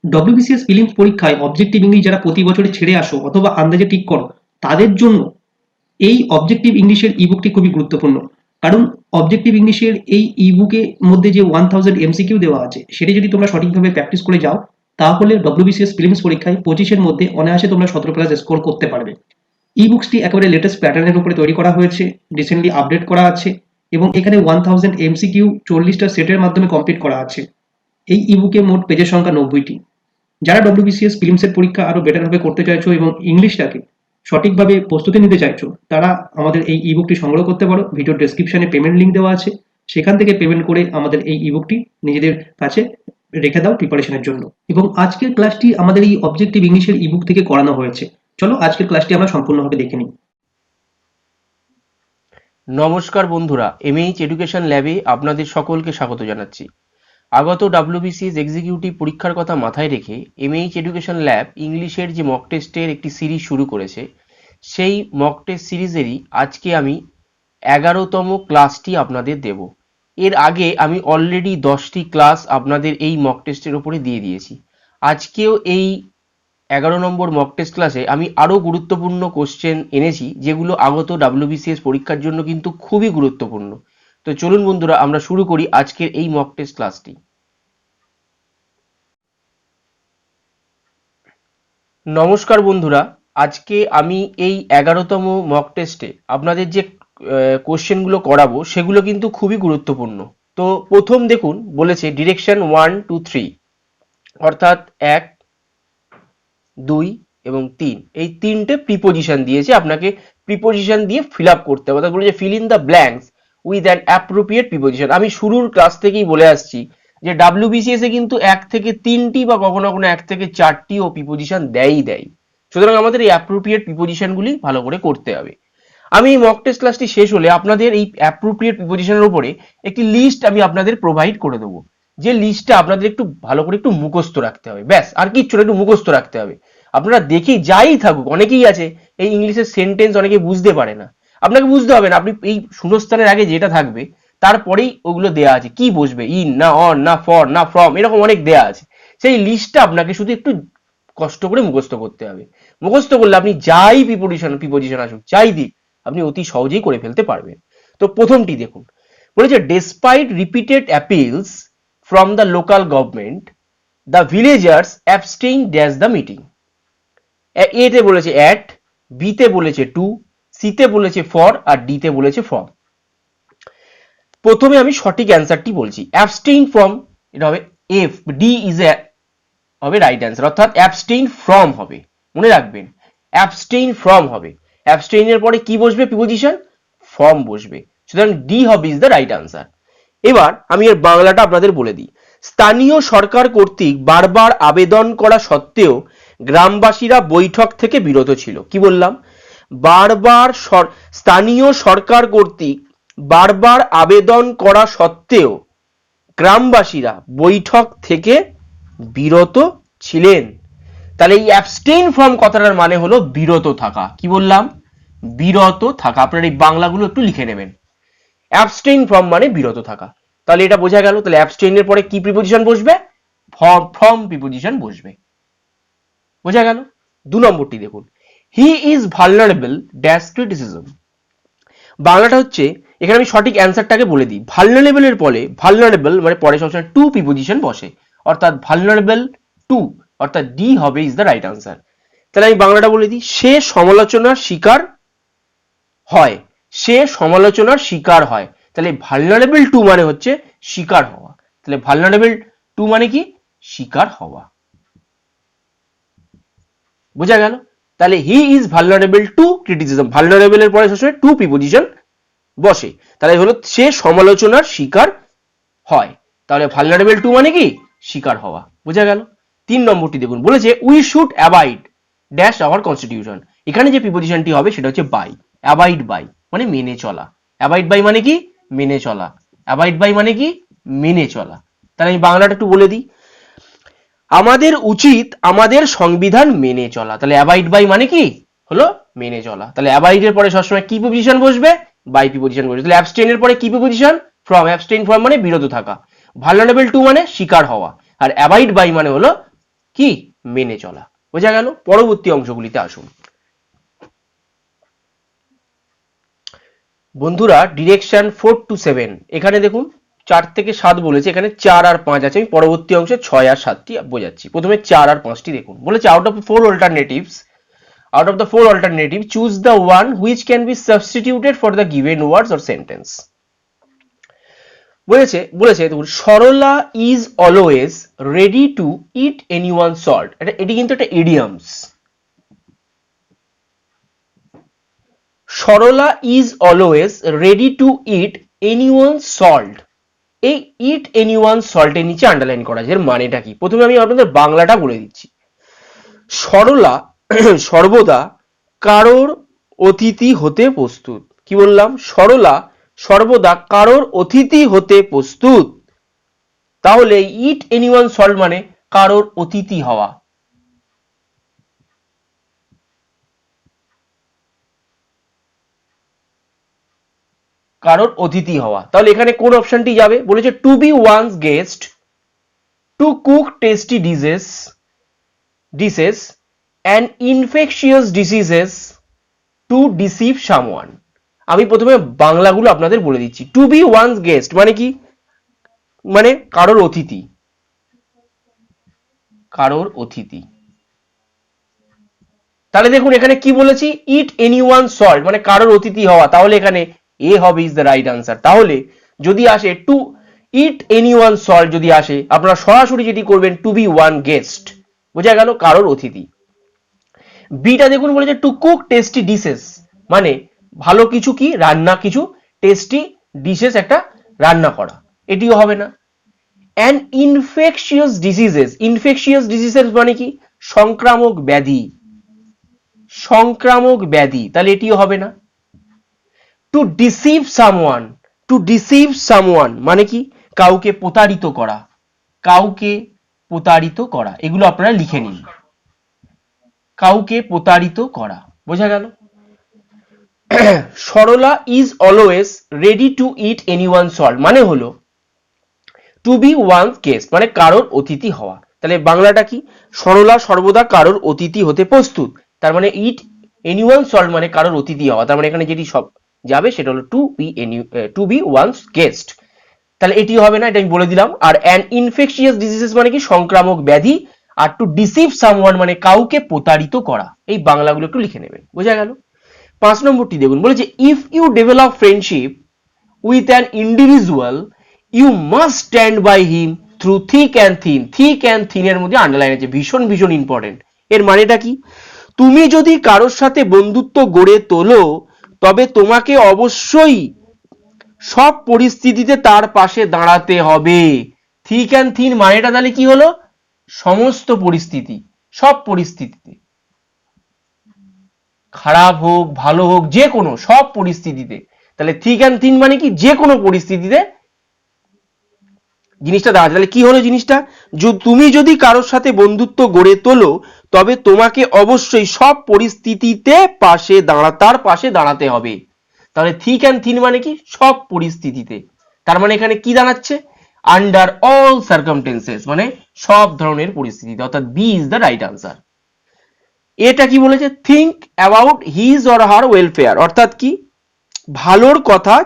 WBCS prelims পরীক্ষায় objective English যারা প্রতি বছরে ছেড়ে আসো অথবা আন্দাজে ঠিক করো, তাদের জন্য এই অবজেক্টিভ ইংলিশের ইবুকটি খুবই গুরুত্বপূর্ণ। কারণ অবজেক্টিভ ইংলিশের এই ইবুকের মধ্যে যে 1000 এমসিকিউ দেওয়া আছে, সেটি যদি তোমরা সঠিকভাবে প্র্যাকটিস করে যাও, তাহলে ডব্লিউবিসিএস প্রিলিমস পরীক্ষায় 25-এর মধ্যে অনায়াসে তোমরা 17+ স্কোর করতে পারবে। ই বুকসটি একেবারে লেটেস্ট প্যাটার্নের উপরে তৈরি করা হয়েছে, রিসেন্টলি আপডেট করা আছে, এবং এখানে 1000 এমসিকিউ 40টা সেটের মাধ্যমে কমপ্লিট করা আছে। এই ইবুকে মোট পেজের সংখ্যা 90টি। যারা ডব্লিউবিসিএস প্রিলিমসের পরীক্ষা আরো বেটারভাবে করতে চাইছো এবং ইংলিশটাকে সঠিকভাবে প্রস্তুতি নিতে চাইছো, তারা আমাদের এই ইবুকটি সংগ্রহ করতে পারো। ভিডিও ডেসক্রিপশনে পেমেন্ট লিঙ্ক দেওয়া আছে, সেখান থেকে পেমেন্ট করে আমাদের এই ইবুকটি নিজেদের কাছে রেখে দাও প্রিপারেশনের জন্য। এবং আজকের ক্লাসটি আমাদের এই অবজেক্টিভ ইংলিশের ইবুক থেকে করানো হয়েছে। চলো আজকের ক্লাসটি আমরা সম্পূর্ণভাবে দেখে নিই। নমস্কার বন্ধুরা, এমএইচ এডুকেশন ল্যাবে আপনাদের সকলকে স্বাগত জানাচ্ছি। আগত ডব্লিউবিসিএস এক্সিকিউটিভ পরীক্ষার কথা মাথায় রেখে এমএইচ এডুকেশন ল্যাব ইংলিশের যে মক টেস্টের একটি সিরিজ শুরু করেছে, সেই মক টেস্ট সিরিজেরই আজকে আমি 11তম ক্লাসটি আপনাদের দেব। এর আগে আমি অলরেডি 10টি ক্লাস আপনাদের এই মক টেস্টের উপরে দিয়ে দিয়েছি। আজকেও এই 11 নম্বর মক টেস্ট ক্লাসে আমি আরও গুরুত্বপূর্ণ কোশ্চেন এনেছি, যেগুলো আগত ডব্লিউবিসিএস পরীক্ষার জন্য কিন্তু খুবই গুরুত্বপূর্ণ। তো চলুন বন্ধুরা, আমরা শুরু করি আজকের এই মক টেস্ট ক্লাসটি। নমস্কার বন্ধুরা, আজকে আমি এই 11তম মক টেস্টে আপনাদের যে কোশ্চেনগুলো করাবো সেগুলো কিন্তু খুবই গুরুত্বপূর্ণ। তো প্রথম দেখুন, বলেছে ডিরেকশন 1 2 3, অর্থাৎ 1 2 এবং 3, এই তিনটে প্রিপোজিশন দিয়েছে, আপনাকে প্রিপোজিশন দিয়ে ফিল আপ করতে হবে। অর্থাৎ বলেছে fill in the blanks with an appropriate preposition. আমি শুরুর ক্লাস থেকেই বলে আসছি যে ডাব্লিউবিসিএস এ কিন্তু 1 থেকে 3টি বা কখনো কখনো 1 থেকে 4টিও প্রিপোজিশন দেয়। সুতরাং আমাদের এই অ্যাপ্রোপ্রিয়েট প্রিপোজিশনগুলি ভালো করে করতে হবে। আমি এই মক টেস্ট ক্লাসটি শেষ হলে আপনাদের এই অ্যাপ্রোপ্রিয়েট প্রিপোজিশনের উপরে একটি লিস্ট আমি আপনাদের প্রোভাইড করে দেবো, যে লিস্টটা আপনাদের একটু ভালো করে একটু মুখস্থ রাখতে হবে। ব্যাস, আর কিচ্ছু না, একটু মুখস্থ রাখতে হবে। আপনারা দেখি যাই থাকুক, অনেকেই আছে এই ইংলিশের সেন্টেন্স অনেকে বুঝতে পারে না, আপনাকে বুঝতে হবে না। আপনি এই শূন্যস্থানের আগে যেটা থাকবে তারপরেই ওগুলো দেয়া আছে, কি বসবে, ইন না অন না ফর না ফ্রম, এরকম অনেক দেয়া আছে। সেই লিস্টটা আপনাকে শুধু একটু কষ্ট করে মুখস্থ করতে হবে। মুখস্থ করলে আপনি যাই প্রিপোজিশন আসুক, যাই দিক, আপনি অতি সহজেই করে ফেলতে পারবেন। তো প্রথমটি দেখুন, বলেছে despite repeated appeals from the local government, the villagers abstain dash the meeting. এতে বলেছে অ্যাট, বিতে বলেছে টু, সিতে বলেছে ফর, আর ডিতে বলেছে ফ্রম। প্রথমে আমি সঠিক অ্যান্সারটি বলছি। অ্যাবস্টেইন ফ্রম, এটা হবে এফ, ডি ইজ এ হবে রাইট অ্যান্সার, অর্থাৎ অ্যাবস্টেইন ফ্রম হবে। মনে রাখবেন, অ্যাবস্টেইন ফ্রম হবে। অ্যাবস্টেইনের পরে কি বসবে প্রিপোজিশন? ফ্রম বসবে। সুতরাং ডি হবে ইজ দ্য রাইট অ্যান্সার। এবার আমি এর বাংলাটা আপনাদের বলে দিই। স্থানীয় সরকার কর্তৃক বারবার আবেদন করা সত্ত্বেও গ্রামবাসীরা বৈঠক থেকে বিরত ছিল। কি বললাম? বারবার স্থানীয় সরকার কর্তৃক বারবার আবেদন করা সত্ত্বেও গ্রামবাসীরা বৈঠক থেকে বিরত ছিলেন। তাহলে এই অ্যাবস্টেইন ফ্রম কথাটার মানে হলো বিরত থাকা। কি বললাম? বিরত থাকা। আপনারা এই বাংলাগুলো একটু লিখে নেবেন। অ্যাবস্টেইন ফ্রম মানে বিরত থাকা। তাহলে এটা বোঝা গেল। তাহলে অ্যাবস্টেইনের পরে কি প্রিপোজিশন বসবে? ফ্রম প্রিপোজিশন বসবে। বোঝা গেল। 2 নম্বরটি দেখুন, হি ইজ ভালনারেবল ড্যাশ ক্রিটিসিজম। বাংলাটা হচ্ছে, এখানে আমি সঠিক অ্যান্সারটাকে বলে দিই। ভালনারেবলের পরে, ভালনারেবল মানে পরে সবসময় টু প্রিপোজিশন বসে, অর্থাৎ ভালনারেবল টু, অর্থাৎ ডি হবে ইজ দ্য রাইট আনসার। তাহলে আমি বাংলাটা বলে দিই, সে সমালোচনার শিকার হয়। সে সমালোচনার শিকার হয়। তাহলে ভালনারেবল টু মানে হচ্ছে শিকার হওয়া। তাহলে ভালনারেবল টু মানে কি? শিকার হওয়া। বোঝা গেল। তাহলে he is vulnerable to criticism. ভালনারেবলের পরে সবসময় টু প্রিপোজিশন বসে। তাহলে হলো সে সমালোচনার শিকার হয়। তাহলে ভালনারেবল টু মানে কি? শিকার হওয়া। বোঝা গেল। 3 নম্বরটি দেখুন, বলেছে we should abide dash our constitution. এখানে যে প্রিপোজিশনটি হবে সেটা হচ্ছে বাই। অ্যাবাইড বাই মানে মেনে চলা। অ্যাবাইড বাই মানে কি? মেনে চলা। অ্যাবাইড বাই মানে কি? মেনে চলা। তাহলে আমি বাংলাটা একটু বলে দিই, আমাদের উচিত আমাদের সংবিধান মেনে চলা। তাহলে অ্যাবাইড বাই মানে কি? হলো মেনে চলা। তাহলে অ্যাবাইড এর পরে সবসময় কি প্রিপোজিশন বসবে? বাই প্রিপোজিশন বসবে। তাহলে অ্যাবস্টেইন এর পরে কি প্রিপোজিশন? ফ্রম। অ্যাবস্টেইন ফ্রম মানে বিরত থাকা। ভালনারেবল টু মানে শিকার হওয়া। আর অ্যাবাইড বাই মানে হলো কি মেনে চলা। বোঝা গেল? পরবর্তী অংশগুলিতে আসুন। বন্ধুরা ডিরেকশন 4 to 7, এখানে দেখুন 4 থেকে 7 বলেছে, এখানে 4 আর 5 আছে। আমি পরবর্তী অংশে 6 আর 7টি বোঝাচ্ছি। প্রথমে 4 আর 5টি দেখুন। বলেছে out of the four alternatives choose the one which can be substituted for the given words or sentence. বলেছে দেখুন, Sarala is always ready to eat anyone's salt। এটি কিন্তু একটা idioms. Sarala is always ready to eat anyone's salt। এই eat anyone's salt এর নিচে underline করা আছে। এর মানেটা কি? প্রথমে আমি আপনাদের বাংলাটা বলে দিচ্ছি। সরলা সর্বদা কারোর অতিথি হতে প্রস্তুত। কি বললাম? সরলা সর্বদা কারোর অতিথি হতে প্রস্তুত। তাহলে ইট এনিওয়ান সল্ট মানে কারোর অতিথি হওয়া। কারোর অতিথি হওয়া। তাহলে এখানে কোন অপশনটি যাবে? বলেছে to be one's guest, to cook tasty dishes and infectious diseases, to deceive someone। আমি প্রথমে বাংলাগুলো আপনাদের বলে দিচ্ছি। টু বি ওয়ানস গেস্ট মানে কি? মানে কারোর অতিথি। কারোর অতিথি। তাহলে দেখুন এখানে কি বলেছি? ইট এনিওয়ান সল্ট মানে কারোর অতিথি হওয়া। তাহলে এখানে এ হবে ইজ দ্য রাইট আনসার। তাহলে যদি আসে টু ইট এনিওয়ান সল্ট, যদি আসে আপনারা সরাসরি যেটি করবেন টু বি ওয়ান গেস্ট। বোঝা গেল? কারোর অতিথি। বিটা দেখুন বলেছে টু কুক টেস্টি ডিশেস মানে ভালো কিছু কি রান্না, কিছু টেস্টি ডিশেস একটা রান্না করা। এটিও হবে না। অ্যান্ড ইনফেকশিয়াস ডিজিজেস মানে কি? সংক্রামক ব্যাধি। সংক্রামক ব্যাধি, তাহলে এটিও হবে না। টু ডিসিভ সামওয়ান মানে কি? কাউকে প্রতারিত করা। কাউকে প্রতারিত করা, এগুলো আপনারা লিখে নিন। কাউকে প্রতারিত করা। বোঝা গেল? Sarala is always ready to it anyone salt মানে হলো টু বি ওয়ানস গেস্ট মানে কারোর অতিথি হওয়া। তাহলে বাংলাটা কি? সরলা সর্বদা কারোর অতিথি হতে প্রস্তুত। তার মানে ইট এনিওয়ান সল্ট মানে কারোর অতিথি হওয়া। তার মানে এখানে যেটি সব যাবে সেটা হলো টু বি ওয়ানস গেস্ট। তাহলে এটি হবে না, এটা আমি বলে দিলাম। আর অ্যান ইনফেকশিয়াস ডিজিজেস মানে কি? সংক্রামক ব্যাধি। আর টু ডিসিভ সামওয়ান মানে কাউকে প্রতারিত করা। এই বাংলাগুলো একটু লিখে নেবেন। বোঝা গেল? 5 নম্বরটি দেখুন, বলেছে if you develop friendship with an individual you must stand by him through thick and thin. Thick and thin এর মধ্যে আন্ডারলাইন আছে, ভীষণ ভীষণ ইম্পর্টেন্ট। এর মানেটা কি? তুমি যদি কারোর সাথে বন্ধুত্ব গড়ে তোলো তবে তোমাকে অবশ্যই সব পরিস্থিতিতে তার পাশে দাঁড়াতে হবে। থিক অ্যান্ড থিন মানেটা তাহলে কি হলো? সমস্ত পরিস্থিতি, সব পরিস্থিতিতে, খারাপ হোক ভালো হোক যে কোনো সব পরিস্থিতিতে। তাহলে থিক অ্যান্ড থিন মানে কি? যে কোনো পরিস্থিতিতে জিনিসটা দাঁড়াচ্ছে। তাহলে কি হলো জিনিসটা? তুমি যদি কারোর সাথে বন্ধুত্ব গড়ে তোলো তবে তোমাকে অবশ্যই সব পরিস্থিতিতে তার পাশে দাঁড়াতে হবে। তাহলে থিক অ্যান্ড থিন মানে কি? সব পরিস্থিতিতে। তার মানে এখানে কি দাঁড়াচ্ছে? আন্ডার অল সার্কামস্টেন্সেস মানে সব ধরনের পরিস্থিতিতে, অর্থাৎ B is the right answer. এটা কি বলেছে? Think about his or her welfare, অর্থাৎ কি? ভালোর কথা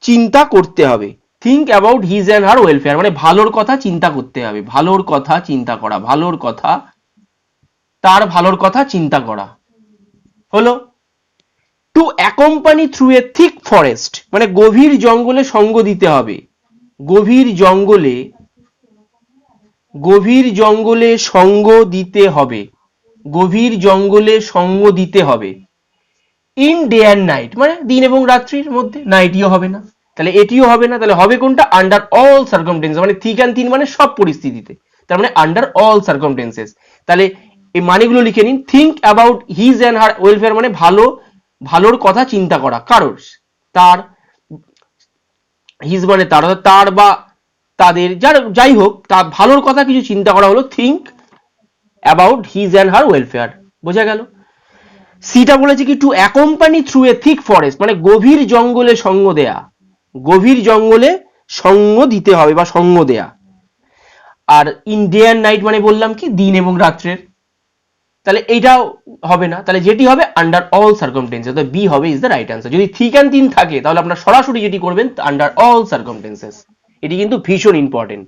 চিন্তা করতে হবে। Think about his and her welfare মানে ভালোর কথা চিন্তা করতে হবে। ভালোর কথা চিন্তা করা, ভালোর কথা, তার ভালোর কথা চিন্তা করা হলো। To accompany through a thick forest মানে গভীর জঙ্গলে সঙ্গ দিতে হবে। গভীর জঙ্গলে সঙ্গ দিতে হবে। গভীর জঙ্গলে সঙ্গ দিতে হবে। ইন ডে অ্যান্ড নাইট মানে দিন এবং রাত্রির মধ্যে, না এটিও হবে না। তাহলে এটিও হবে না। তাহলে হবে কোনটা? আন্ডার অল সার্কামস্টেন্সেস মানে থিক অ্যান্ড থিন মানে সব পরিস্থিতিতে। তার মানে আন্ডার অল সার্কামস্টেন্সেস। তাহলে এই মানেগুলো লিখে নিন। Think about his and her welfare মানে ভালোর কথা চিন্তা করা কারোর, তার, হিজ মানে তার বা তাদের, যাই হোক তার ভালোর কথা কিছু চিন্তা করা হলো think about his and her welfare. বোঝা গেল? সিটা বলেছে কি? To accompany through a thick forest মানে গভীর জঙ্গলে সঙ্গ দেয়া। গভীর জঙ্গলে সঙ্গ দিতে হবে বা সঙ্গ দেয়া। আর ইন ডে অ্যান্ড নাইট মানে বললাম কি দিন এবং রাত্রের, তাহলে এইটাও হবে না, তাহলে যেটি হবে আন্ডার অল সার্কামস্টেন্সেস, তো বি হবে ইজ দ্য রাইট আনসার। যদি থিক অ্যান্ড থিন থাকে তাহলে আপনারা সরাসরি যেটি করবেন আন্ডার অল সার্কামস্টেন্সেস, এটি কিন্তু ভীষণ ইম্পর্টেন্ট।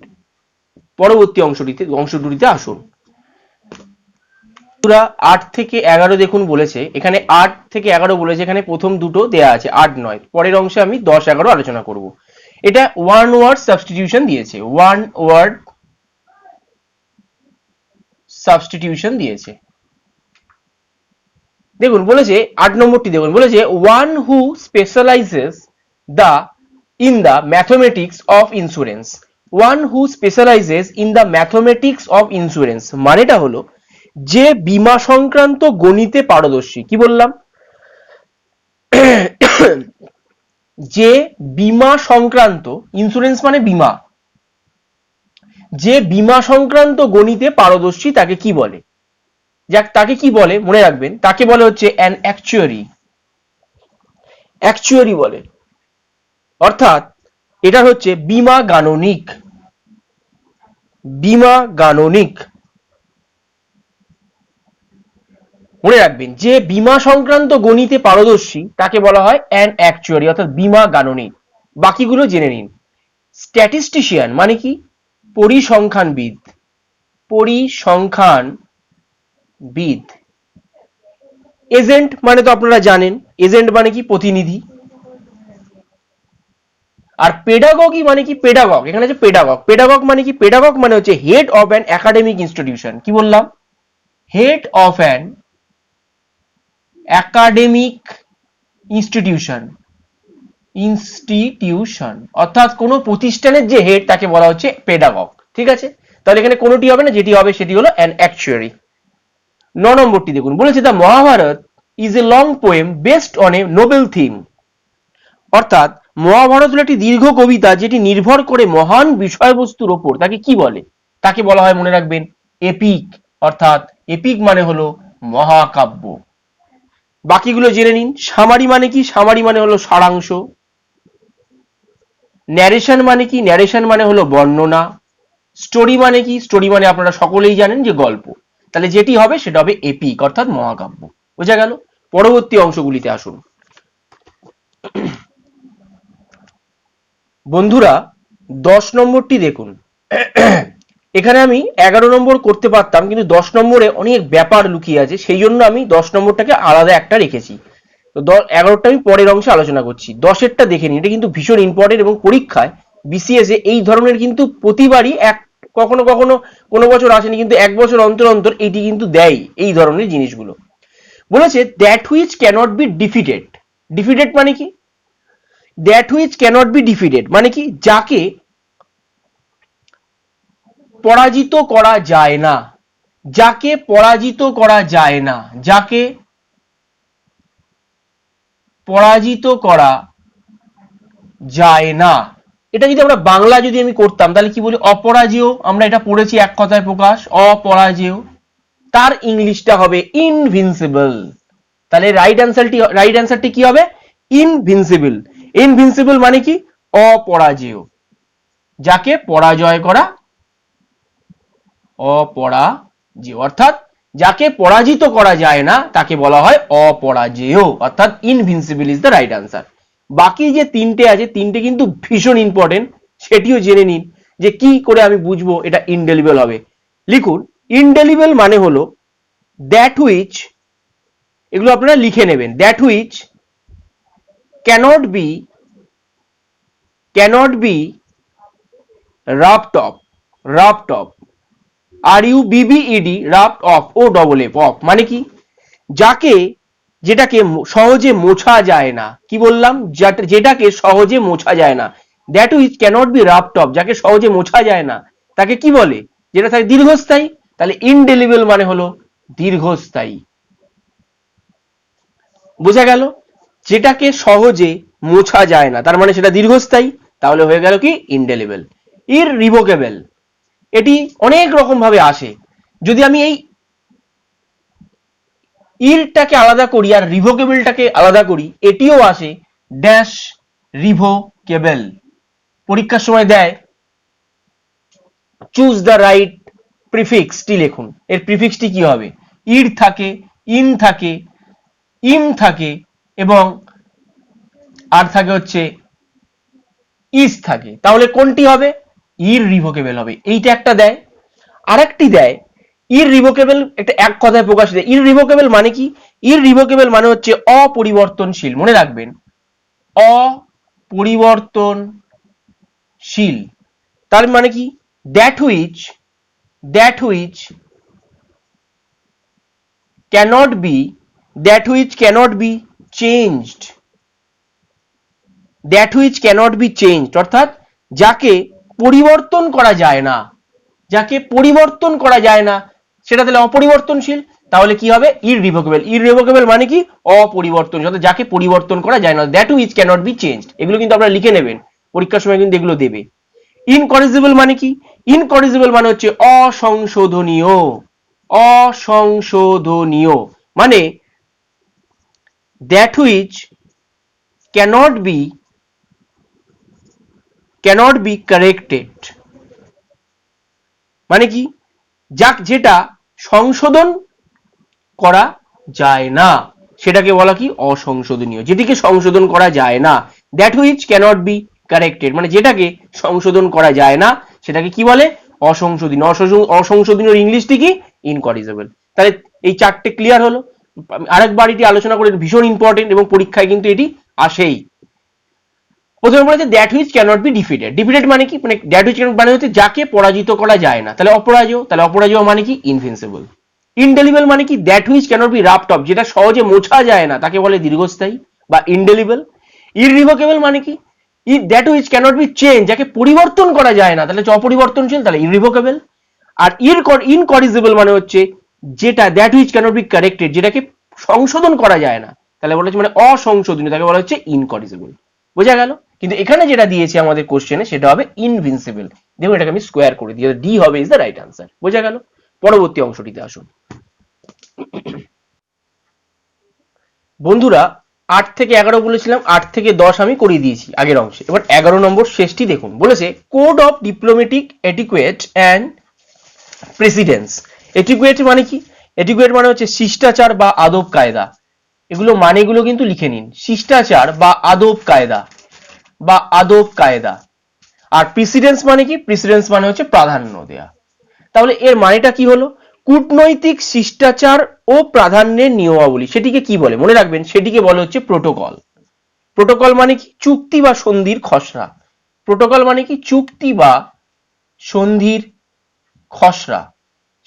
পরবর্তী অংশটিতে আসুন। 8 থেকে 11 দেখুন বলেছে, এখানে 8 থেকে 11 বলেছে, এখানে প্রথম দুটো দেয়া আছে 8 9, পরের অংশে আমি 10 11 আলোচনা করব। এটা ওয়ান ওয়ার্ড সাবস্টিটিউশন দিয়েছে, ওয়ান ওয়ার্ড সাবস্টিটিউশন দিয়েছে। দেখুন বলেছে 8 নম্বরটি দেখুন বলেছে one who স্পেশালাইজেস the in the mathematics of insurance, one who স্পেশালাইজেস in the mathematics of insurance মানেটা হলো যে বীমা সংক্রান্ত গণিতে পারদর্শী। কি বললাম? যে বীমা সংক্রান্ত, ইন্স্যুরেন্স মানে বীমা, যে বীমা সংক্রান্ত গণিতে পারদর্শী তাকে কি বলে? যাক তাকে কি বলে মনে রাখবেন, তাকে বলে হচ্ছে অ্যান অ্যাকচুয়ারি, অ্যাকচুয়ারি বলে, অর্থাৎ এটা হচ্ছে বীমা গাণনিক, বীমা গাণনিক। মনে রাখবেন যে বীমা সংক্রান্ত গণিতে পারদর্শী তাকে বলা হয় অ্যান অ্যাকচুয়ারি অর্থাৎ বীমা গাণনিক। বাকিগুলো জেনে নিন। স্ট্যাটিস্টিশিয়ান মানে কি? পরিসংখ্যানবিদ, পরিসংখ্যানবিদ। এজেন্ট মানে তো আপনারা জানেন, এজেন্ট মানে কি? প্রতিনিধি। আর পেডাগগি মানে কি? পেডাগগ, এখানে আছে পেডাগগ, পেডাগগ মানে কি? পেডাগগ মানে হচ্ছে head of an academic institution. কি বললাম? Head of an academic institution, institution অর্থাৎ কোন প্রতিষ্ঠানের যে হেড তাকে বলা হচ্ছে পেডাগগ। ঠিক আছে, তাহলে এখানে কোনটি হবে না, যেটি হবে সেটি হলো অ্যান অ্যাকচুয়ারি। 9 নম্বরটি দেখুন বলেছে the Mahabharata is a long poem based on a noble theme, অর্থাৎ মহাভারত হলো একটি দীর্ঘ কবিতা যেটি নির্ভর করে মহান বিষয়বস্তুর ওপর, তাকে কি বলে? তাকে বলা হয় মনে রাখবেন এপিক, অর্থাৎ এপিক মানে হলো মহাকাব্য। বাকিগুলো জেনে নিন। সামারি মানে কি? সামারি মানে হলো সারাংশ। ন্যারেশন মানে কি? ন্যারেশন মানে হলো বর্ণনা। স্টোরি মানে কি? স্টোরি মানে আপনারা সকলেই জানেন যে গল্প। তাহলে যেটি হবে সেটা হবে এপিক অর্থাৎ মহাকাব্য। বোঝা গেল? পরবর্তী অংশগুলিতে আসুন। বন্ধুরা 10 নম্বরটি দেখুন। এখানে আমি 11 নম্বর করতে পারতাম, কিন্তু 10 নম্বরে অনেক ব্যাপার লুকিয়ে আছে, সেই জন্য আমি 10 নম্বরটাকে আলাদা একটা রেখেছি। তো 11টা আমি পরের অংশে আলোচনা করছি। 10এরটা দেখে নিন, এটা কিন্তু ভীষণ ইম্পর্টেন্ট এবং পরীক্ষায় বিসিএস এ এই ধরনের কিন্তু প্রতিবারই কখনো কখনো কোনো বছর আসেনি, কিন্তু এক বছর অন্তর অন্তর এটি কিন্তু দেয় এই ধরনের জিনিসগুলো। বলেছে that which cannot be defeated, defeated মানে কি? That which cannot be defeated মানে কি? যাকে পরাজিত করা যায় না, যাকে পরাজিত করা যায় না, যাকে পরাজিত করা যায় না। এটা যদি আমরা বাংলা যদি আমি করতাম তাহলে কি বলি? অপরাজেয়। আমরা এটা পড়েছি এক কথায় প্রকাশ, অপরাজেয়। তার ইংলিশটা হবে ইনভিনসিবল। তাহলে রাইট অ্যান্সারটি কি হবে? ইনভিনসিবল। ইনভিনসিবল মানে কি? অপরাজেয়, যাকে পরাজয় করা, অপরাজেয় অর্থাৎ যাকে পরাজিত করা যায় না তাকে বলা হয় অপরাজেয়, অর্থাৎ invincible is the right answer. বাকি যে তিনটে আছে, তিনটে কিন্তু ভীষণ ইম্পর্টেন্ট, সেটিও জেনে নিন যে কি করে আমি বুঝবো এটা ইনডেলিবল হবে। লিখুন ইনডেলিবল মানে হলো দ্যাট হুইচ, এগুলো আপনারা লিখে নেবেন, that which cannot be rubbed off, rubbed off, RUBBED, rubbed off, OFF off মানে কি? যাকে, যেটাকে সহজে মোছা যায় না। কি বললাম? যেটাকে সহজে মোছা যায় না, that which cannot be rubbed off, যাকে সহজে মোছা যায় না তাকে কি বলে? যেটা থাকে দীর্ঘস্থায়ী। তাহলে ইনডেলিবল মানে হলো দীর্ঘস্থায়ী। বোঝা গেল? যেটাকে সহজে মোছা যায় না তার মানে সেটা দীর্ঘস্থায়ী, তাহলে হয়ে গেল কি? ইনডেলিবল। ইররিভোকেবল, এটি অনেক রকম ভাবে আসে। যদি আমি এই ইরটাকে আলাদা করি আর রিভোকেবলটাকে আলাদা করি, এটিও আসে ড্যাশ রিভোকেবল। পরীক্ষার সময় দেয় চুজ দ্য রাইট প্রিফিক্সটি লিখুন। এর প্রিফিক্সটি কি হবে? ইড থাকে, ইন থাকে, ইম থাকে এবং আর থাকে হচ্ছে ইস থাকে। তাহলে কোনটি হবে? ইররিভোকেবল হবে। এইটা একটা দেয়। আরেকটি দেয় ইররিভোকেবল, একটা এক কথায় প্রকাশ দেয়। ইররিভোকেবল মানে কি? ইররিভোকেবল মানে হচ্ছে অপরিবর্তনশীল। মনে রাখবেন, অপরিবর্তনশীল। তার মানে কি? That which cannot be changed, that which cannot be changed, অর্থাৎ যাকে পরিবর্তন করা যায় না, যাকে পরিবর্তন করা যায় না সেটা তাহলে অপরিবর্তনশীল। তাহলে কি হবে? ইররিভোকেবল। ইররিভোকেবল মানে কি? অপরিবর্তনশীল, অর্থাৎ যাকে পরিবর্তন করা যায় না। That which cannot be changed, এগুলো কিন্তু আপনারা লিখে নেবেন, পরীক্ষার সময় কিন্তু এগুলো দেবে। ইনকরিজিবল মানে কি? ইনকরিজিবল মানে হচ্ছে অসংশোধনীয়। অসংশোধনীয় মানে that which cannot be corrected, মানে কি? যেটা সংশোধন করা যায় না সেটাকে বলা কি? অসংশোধনীয়। যেটিকে সংশোধন করা যায় না, that which cannot be corrected, মানে যেটাকে সংশোধন করা যায় না সেটাকে কি বলে? অসংশোধনীয়। অসংশোধনীয় ইংলিশটি কি? ইনকরিজিবল। তাহলে এই চারটে ক্লিয়ার হলো। আরেকবার এটি আলোচনা করে, ভীষণ ইম্পর্টেন্ট এবং পরীক্ষায় কিন্তু এটি আসেই। প্রথমে বলেছে that which cannot be defeated. Defeated মানে কি? মানে দ্যাট হুইচ ক্যানট মানে হচ্ছে যাকে পরাজিত করা যায় না। তাহলে অপরাজেয়। তাহলে অপরাজেয় মানে কি? ইনভিনসিবল। ইনডেলিবল মানে কি? That which cannot be rubbed off, যেটা সহজে মোছা যায় না তাকে বলে দীর্ঘস্থায়ী বা ইনডেলিবল। ইররিভোকেবল মানে কি? That which cannot be change, যাকে পরিবর্তন করা যায় না, তাহলে অপরিবর্তনশীল, তাহলে ইররিভোকেবল। আর ইনকরিজিবল মানে হচ্ছে যেটা that which cannot be corrected, যেটাকে সংশোধন করা যায় না, তাহলে বলা হচ্ছে মানে অসংশোধনীয়, তাকে বলা হচ্ছে ইনকরিজিবল। বোঝা গেল? কিন্তু এখানে যেটা দিয়েছে আমাদের কোশ্চেনে সেটা হবে ইনভিনসিবল। দেখুন এটাকে আমি স্কোয়ার করে দিই, ডি হবে ইজ দ্য রাইট আনসার। বোঝা গেল? পরবর্তী অংশটিতে আসুন। বন্ধুরা 8 থেকে 11 বলেছিলাম, 8 থেকে 10 আমি করিয়ে দিয়েছি আগের অংশে। এবার 11 নম্বর শেষটি দেখুন। বলেছে code of diplomatic etiquette and precedence. Etiquette মানে কি? এটিকুয়েট মানে হচ্ছে শিষ্টাচার বা আদব কায়দা। এগুলো মানেগুলো কিন্তু লিখে নিন। শিষ্টাচার বা আদব কায়দা বা আদব কায়দা। আর প্রেসিডেন্স মানে কি? প্রেসিডেন্স মানে হচ্ছে প্রাধান্য দেয়া। তাহলে এর মানেটা কি হলো? কূটনৈতিক শিষ্টাচার ও প্রাধান্যের নিয়মাবলী, সেটিকে কি বলে? মনে রাখবেন, সেটিকে বলে হচ্ছে প্রোটোকল। প্রোটোকল মানে কি? চুক্তি বা সন্ধির খসড়া। প্রোটোকল মানে কি? চুক্তি বা সন্ধির খসড়া,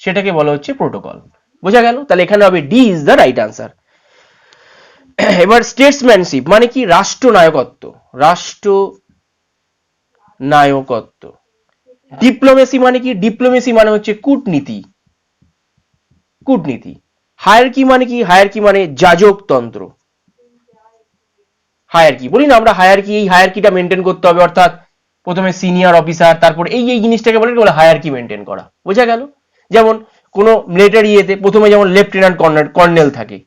সেটাকে বলা হচ্ছে প্রোটোকল। বোঝা গেল? তাহলে এখানে হবে D is the right answer. এবার স্টেটসম্যানশিপ মানে কি? রাষ্ট্রনায়কত্ব। রাষ্ট্রনায়কত্ব। ডিপ্লোমেসি মানে কি? ডিপ্লোমেসি মানে হচ্ছে কূটনীতি। কূটনীতি। হায়ারকি মানে কি? হায়ারকি মানে যাজকতন্ত্র। হায়ারকি বলি না আমরা, হায়ারকি, এই হায়ারকিটা মেনটেন করতে হবে, অর্থাৎ প্রথমে সিনিয়র অফিসার, তারপর এই জিনিসটাকে বলে হায়ারকি মেনটেন করা। বোঝা গেল? যেমন কোন মিলিটারি ইয়েতে প্রথমে যেমন লেফটেন্যান্ট কর্নেল থাকে,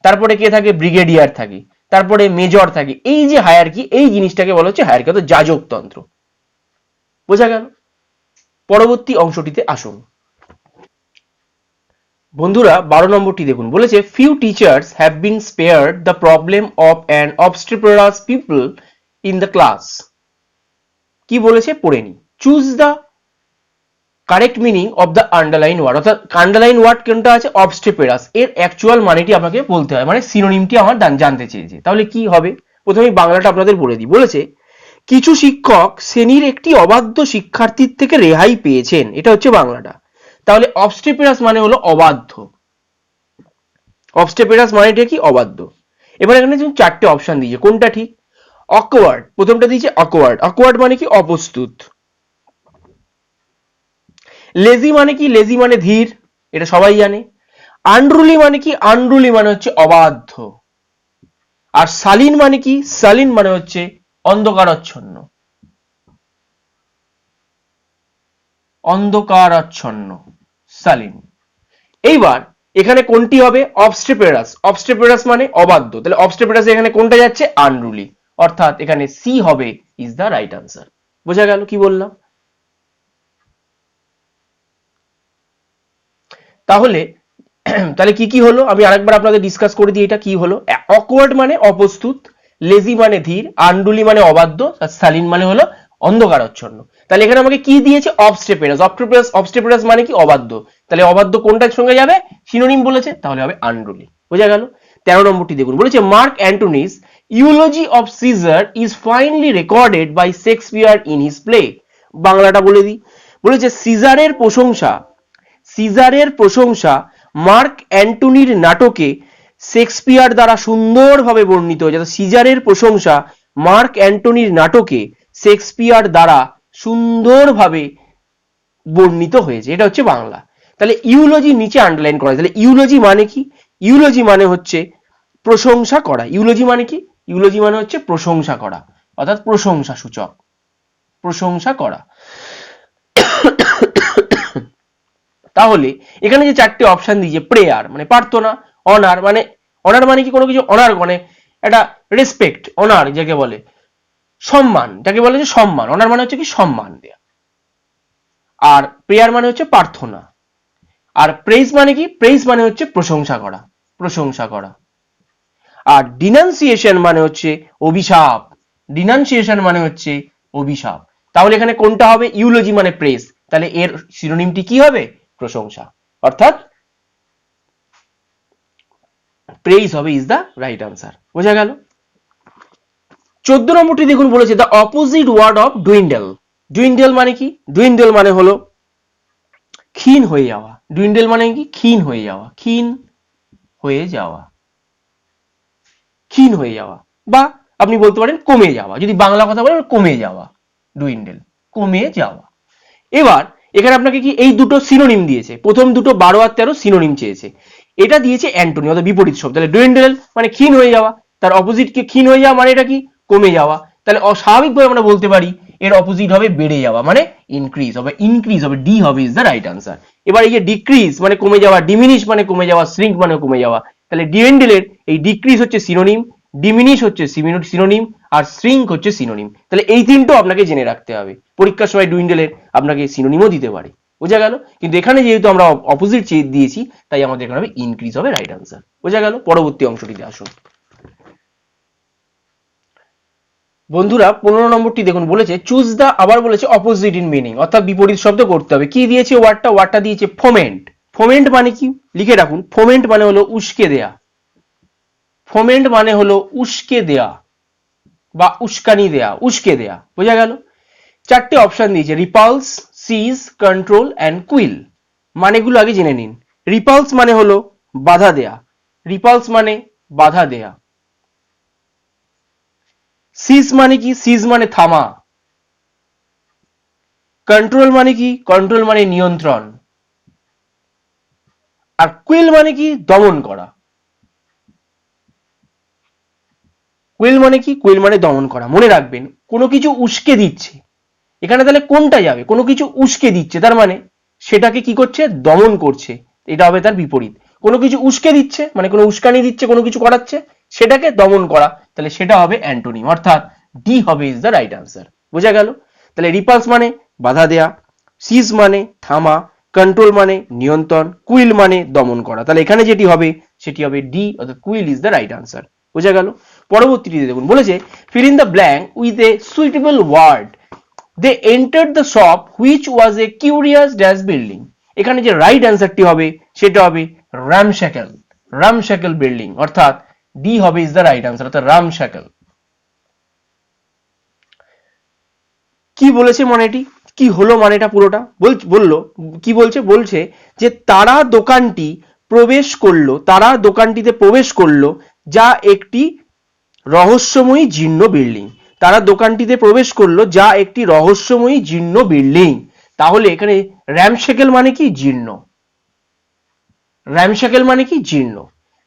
তারপরে কে থাকে? ব্রিগেডিয়ার থাকে, তারপরে মেজর থাকে। এই যে হায়ারকি, এই জিনিসটাকে বলা হচ্ছে হায়ারকি, অর্থাৎ যাজকতন্ত্র। বোঝা গেল? পরবর্তী অংশটিতে আসুন। বন্ধুরা 12 নম্বরটি দেখুন। বলেছে few teachers have been spared the problem of an obstreperous pupil in the class. কি বলেছে পড়ে নি। Choose the correct meaning of the underline word, অর্থাৎ আন্ডারলাইন ওয়ার্ড কোনটা আছে? অবস্ট্রেপেরাস। এর অ্যাকচুয়াল মানেটি আমাকে বলতে হয়, মানে সিনোনিমটি আমার জানতে চেয়েছে। তাহলে কি হবে? প্রথমে বাংলাটা আপনাদের বলে দিই। বলেছে কিছু শিক্ষক শ্রেণীর একটি অবাধ্য শিক্ষার্থীর থেকে রেহাই পেয়েছেন, এটা হচ্ছে বাংলাটা। তাহলে অবস্ট্রেপেরাস মানে হলো অবাধ্য। অবস্ট্রেপেরাস মানেটা কি? অবাধ্য। এবার এখানে চারটে অপশন দিয়েছে, কোনটা ঠিক? অকওয়ার্ড, প্রথমটা দিয়েছে অকওয়ার্ড। অকওয়ার্ড মানে কি? অপ্রস্তুত। লেজি মানে কি? লেজি মানে ধীর, এটা সবাই জানে। আনরুলি মানে কি? আনরুলি মানে হচ্ছে অবাধ্য। আর শালীন মানে কি? শালীন মানে হচ্ছে অন্ধকারাচ্ছন্ন। অন্ধকারাচ্ছন্ন, শালীন। এইবার এখানে কোনটি হবে? অবস্ট্রেপেরাস। অবস্ট্রেপেরাস মানে অবাধ্য, তাহলে অবস্ট্রেপেরাস এখানে কোনটা যাচ্ছে? আনরুলি, অর্থাৎ এখানে সি হবে ইজ দ্য রাইট আনসার। বোঝা গেল কি বললাম? তাহলে তাহলে কি কি হলো আমি আরেকবার আপনাদের ডিসকাস করে দিই এটা কি হলো। অকওয়ার্ড মানে অপ্রস্তুত, লেজি মানে ধীর, আন্ডুলি মানে অবাধ্য, আর সালিন মানে হলো অন্ধকারাচ্ছন্ন। তাহলে এখানে আমাকে কি দিয়েছে অবস্টেপেরাস। অবস্টেপেরাস মানে কি অবাধ্য, তাহলে অবাধ্য কোনটার সঙ্গে যাবে সিনোনিম বলেছে, তাহলে হবে আন্ডুলি। বোঝা গেল। 13 নম্বরটি দেখুন বলেছে Mark Antony's eulogy of Caesar is finally recorded by Shakespeare in his play. বাংলাটা বলে দিই, বলেছে সিজারের প্রশংসা মার্ক অ্যান্টনির নাটকে শেক্সপিয়ার দ্বারা সুন্দরভাবে বর্ণিত হয়েছে। সিজারের প্রশংসা মার্ক অ্যান্টনির নাটকে শেক্সপিয়ার দ্বারা সুন্দরভাবে বর্ণিত হয়েছে, এটা হচ্ছে বাংলা। তাহলে ইউলজি নিচে আন্ডারলাইন করা, তাহলে ইউলজি মানে কি, ইউলজি মানে হচ্ছে প্রশংসা করা। ইউলজি মানে কি, ইউলজি মানে হচ্ছে প্রশংসা করা, অর্থাৎ প্রশংসা সূচক, প্রশংসা করা। তাহলে এখানে যে চারটে অপশন দিয়েছে, প্রেয়ার মানে প্রার্থনা, অনার মানে কি কোনো কিছু অনার মানে একটা রেসপেক্ট, অনার যাকে বলে, সম্মান যাকে বলে যে সম্মান, অনার মানে হচ্ছে কি সম্মান দেয়া, আর প্রেয়ার মানে হচ্ছে প্রার্থনা, আর প্রেইজ মানে কি, প্রেইজ মানে হচ্ছে প্রশংসা করা, প্রশংসা করা। আর ডিনাউন্সিয়েশন মানে হচ্ছে অভিশাপ, ডিনাউন্সিয়েশন মানে হচ্ছে অভিশাপ। তাহলে এখানে কোনটা হবে, ইউলজি মানে প্রেস, তাহলে এর সিনোনিমটি কি হবে, প্রশংসা, অর্থাৎ প্রেইজ হবে ইজ দা রাইট আনসার। বোঝা গেল। 14 নম্বরটি দেখুন বলেছে দ্য অপোজিট ওয়ার্ড অফ ডুইন্ডেল। ডুইন্ডেল মানে কি, ডুইন্ডেল মানে হলো ক্ষীণ হয়ে যাওয়া। ডুইন্ডেল মানে কি, ক্ষীণ হয়ে যাওয়া, ক্ষীণ হয়ে যাওয়া, ক্ষীণ হয়ে যাওয়া, বা আপনি বলতে পারেন কমে যাওয়া, যদি বাংলা কথা বলেন কমে যাওয়া, ডুইন্ডেল কমে যাওয়া। এবার এখানে আপনাকে কি এই দুটো সিনোনিম দিয়েছে, প্রথম দুটো 12 আর 13 সিনোনিম চেয়েছে, এটা দিয়েছে অ্যান্টোনি অর্থাৎ বিপরীত শব্দ। তাহলে ডুইন্ডেল মানে ক্ষীণ হয়ে যাওয়া, তার অপোজিট কে ক্ষীণ হয়ে যাওয়া মানে এটা কি, কমে যাওয়া। তাহলে অস্বাভাবিকভাবে আমরা বলতে পারি এর অপোজিট হবে বেড়ে যাওয়া, মানে ইনক্রিজ হবে, ইনক্রিজ হবে, ডি হবে ইজ দ্য রাইট আনসার। এবার এই যে ডিক্রিজ মানে কমে যাওয়া, ডিমিনিশ মানে কমে যাওয়া, শ্রিঙ্ক মানে কমে যাওয়া, তাহলে ডুইন্ডেলের এই ডিক্রিজ হচ্ছে সিনোনিম, ডিমিনিশ হচ্ছে সিনোনিম, আর শ্রিঙ্ক হচ্ছে সিনোনিম। তাহলে এই তিনটাও আপনাকে জেনে রাখতে হবে, পরীক্ষার সময় ডুইন্ডেলের আপনাকে সিনোনিমও দিতে পারে। বোঝা গেল। কিন্তু এখানে যেহেতু আমরা অপোজিট দিয়েছি তাই আমাদের এখানে হবে ইনক্রিজ হবে রাইট আনসার। বোঝা গেল। পরবর্তী অংশটিতে আসুন বন্ধুরা। 15 নম্বরটি দেখুন বলেছে চুজ দা, আবার বলেছে অপোজিট ইন মিনিং, অর্থাৎ বিপরীত শব্দ করতে হবে। কি দিয়েছে ওয়ার্ডটা দিয়েছে ফোমেন্ট। ফোমেন্ট মানে কি লিখে রাখুন, ফোমেন্ট মানে হলো উস্কে দেয়া, ফোমেন্ট মানে হলো উস্কে দেয়া বা উস্কানি দেয়া, উস্কে দেয়া। বোঝা গেল। চারটে অপশন দিয়েছে, repulse, seize, control and quell. মানেগুলো আগে জেনে নিন। রিপালস মানে হলো বাধা দেয়া, রিপালস মানে বাধা দেয়া। সিজ মানে কি, সিজ মানে থামা। কন্ট্রোল মানে কি, কন্ট্রোল মানে নিয়ন্ত্রণ। আর কুইল মানে কি, দমন করা। কুইল মানে কি, কুইল মানে দমন করা। মনে রাখবেন কোনো কিছু উস্কে দিচ্ছে, এখানে তাহলে কোনটা যাবে, কোনো কিছু উস্কে দিচ্ছে তার মানে সেটাকে কি করছে, দমন করছে, এটা হবে তার বিপরীত। কোনো কিছু উস্কে দিচ্ছে মানে কোনো উস্কানি দিচ্ছে, কোনো কিছু করাচ্ছে, সেটাকে দমন করা, তাহলে সেটা হবে অ্যান্টোনিম, অর্থাৎ ডি হবে ইজ দ্য রাইট আনসার। বোঝা গেল। তাহলে রিপালস মানে বাধা দেয়া, সিজ মানে থামা, কন্ট্রোল মানে নিয়ন্ত্রণ, কুইল মানে দমন করা। তাহলে এখানে যেটি হবে সেটি হবে ডি, অর্থাৎ quill is the right answer. বোঝা গেল। পরবর্তীটি দেখুন বলেছে fill in the blank with a suitable word. They entered the shop which was a curious dash building. এখানে যে রাইট অ্যান্সারটি হবে সেটা হবে রামশাকল, রামশাকল বিল্ডিং, অর্থাৎ ডি হবে ইজ দ্য রাইট আনসার, অর্থাৎ রামশাকল। কি বলেছে মানেটি, কি হলো মানেটা পুরোটা বললো কি বলছে, বলছে যে তারা দোকানটি প্রবেশ করলো, তারা দোকানটিতে প্রবেশ করলো যা একটি রহস্যময়ী জীর্ণ বিল্ডিং। তারা দোকানটিতে প্রবেশ করলো যা একটি রহস্যময়ী জীর্ণ বিল্ডিং। তাহলে এখানে র্যামশেকেল মানে কি, জীর্ণ, র্যামশেকেল মানে কি, জীর্ণ।